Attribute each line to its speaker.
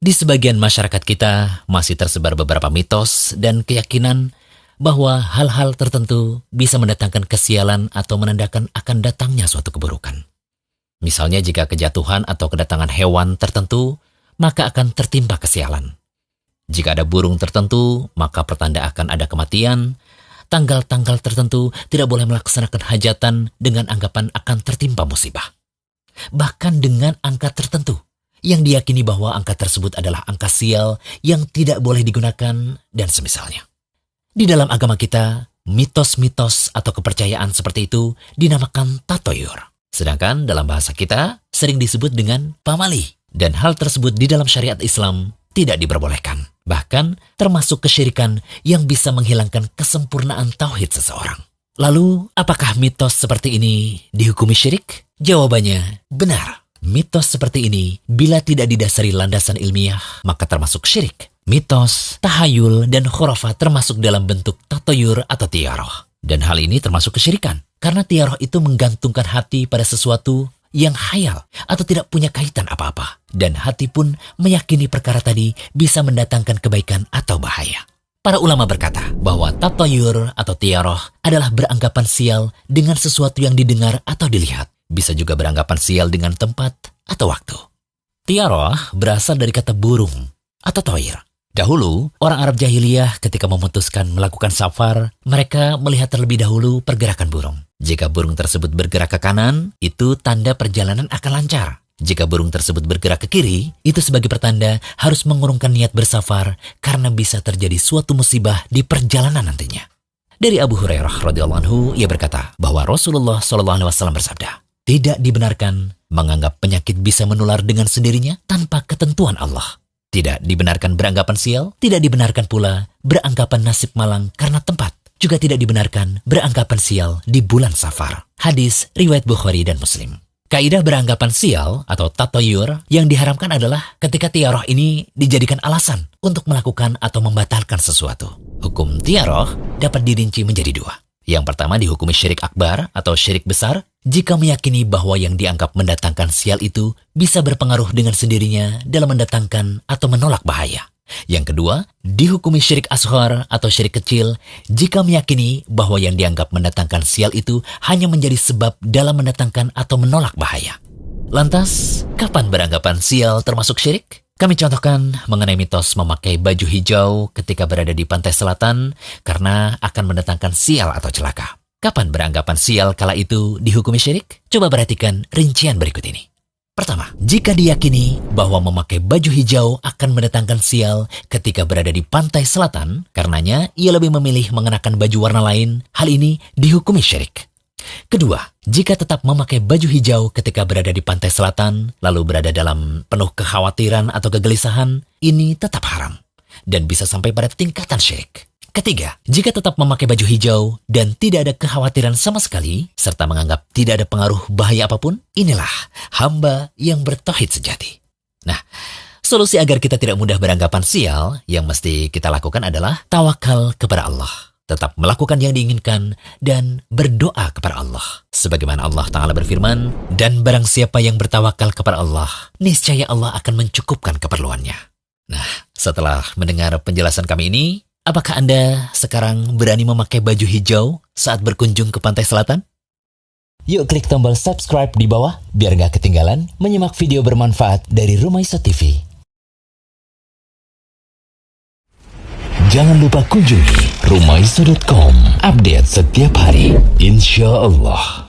Speaker 1: Di sebagian masyarakat kita masih tersebar beberapa mitos dan keyakinan bahwa hal-hal tertentu bisa mendatangkan kesialan atau menandakan akan datangnya suatu keburukan. Misalnya jika kejatuhan atau kedatangan hewan tertentu, maka akan tertimpa kesialan. Jika ada burung tertentu, maka pertanda akan ada kematian. Tanggal-tanggal tertentu tidak boleh melaksanakan hajatan dengan anggapan akan tertimpa musibah. Bahkan dengan angka tertentu, yang diyakini bahwa angka tersebut adalah angka sial yang tidak boleh digunakan dan semisalnya. Di dalam agama kita, mitos-mitos atau kepercayaan seperti itu dinamakan tatoyur. Sedangkan dalam bahasa kita sering disebut dengan pamali. Dan hal tersebut di dalam syariat Islam tidak diperbolehkan. Bahkan termasuk kesyirikan yang bisa menghilangkan kesempurnaan tauhid seseorang. Lalu, apakah mitos seperti ini dihukumi syirik? Jawabannya, benar. Mitos seperti ini, bila tidak didasari landasan ilmiah, maka termasuk syirik. Mitos, tahayul, dan khurafat termasuk dalam bentuk tatoyur atau tiaroh. Dan hal ini termasuk kesyirikan. Karena tiaroh itu menggantungkan hati pada sesuatu yang khayal atau tidak punya kaitan apa-apa. Dan hati pun meyakini perkara tadi bisa mendatangkan kebaikan atau bahaya. Para ulama berkata bahwa tatoyur atau tiaroh adalah beranggapan sial dengan sesuatu yang didengar atau dilihat. Bisa juga beranggapan sial dengan tempat atau waktu. Tiaroh berasal dari kata burung atau toir. Dahulu, orang Arab jahiliyah ketika memutuskan melakukan safar, mereka melihat terlebih dahulu pergerakan burung. Jika burung tersebut bergerak ke kanan, itu tanda perjalanan akan lancar. Jika burung tersebut bergerak ke kiri, itu sebagai pertanda harus mengurungkan niat bersafar karena bisa terjadi suatu musibah di perjalanan nantinya. Dari Abu Hurairah radhiyallahu anhu, ia berkata bahwa Rasulullah SAW bersabda, tidak dibenarkan menganggap penyakit bisa menular dengan sendirinya tanpa ketentuan Allah. Tidak dibenarkan beranggapan sial, tidak dibenarkan pula beranggapan nasib malang karena tempat. Juga tidak dibenarkan beranggapan sial di bulan Safar. Hadis riwayat Bukhari dan Muslim. Kaidah beranggapan sial atau tatoyur yang diharamkan adalah ketika tiaroh ini dijadikan alasan untuk melakukan atau membatalkan sesuatu. Hukum tiaroh dapat dirinci menjadi dua. Yang pertama dihukumi syirik akbar atau syirik besar jika meyakini bahwa yang dianggap mendatangkan sial itu bisa berpengaruh dengan sendirinya dalam mendatangkan atau menolak bahaya. Yang kedua, dihukumi syirik ashar atau syirik kecil jika meyakini bahwa yang dianggap mendatangkan sial itu hanya menjadi sebab dalam mendatangkan atau menolak bahaya. Lantas, kapan beranggapan sial termasuk syirik? Kami contohkan mengenai mitos memakai baju hijau ketika berada di pantai selatan karena akan mendatangkan sial atau celaka. Kapan beranggapan sial kala itu dihukumi syirik? Coba perhatikan rincian berikut ini. Pertama, jika diyakini bahwa memakai baju hijau akan mendatangkan sial ketika berada di pantai selatan, karenanya ia lebih memilih mengenakan baju warna lain, hal ini dihukumi syirik. Kedua, jika tetap memakai baju hijau ketika berada di pantai selatan, lalu berada dalam penuh kekhawatiran atau kegelisahan, ini tetap haram dan bisa sampai pada tingkatan syirik. Ketiga, jika tetap memakai baju hijau dan tidak ada kekhawatiran sama sekali, serta menganggap tidak ada pengaruh bahaya apapun, inilah hamba yang bertauhid sejati. Nah, solusi agar kita tidak mudah beranggapan sial, yang mesti kita lakukan adalah tawakal kepada Allah. Tetap melakukan yang diinginkan dan berdoa kepada Allah. Sebagaimana Allah Ta'ala berfirman, dan barang siapa yang bertawakal kepada Allah, niscaya Allah akan mencukupkan keperluannya. Nah, setelah mendengar penjelasan kami ini, apakah Anda sekarang berani memakai baju hijau saat berkunjung ke pantai selatan? Yuk klik tombol subscribe di bawah, biar nggak ketinggalan menyimak video bermanfaat dari Rumaiso TV. Jangan lupa kunjungi rumaiso.com, update setiap hari, insya Allah.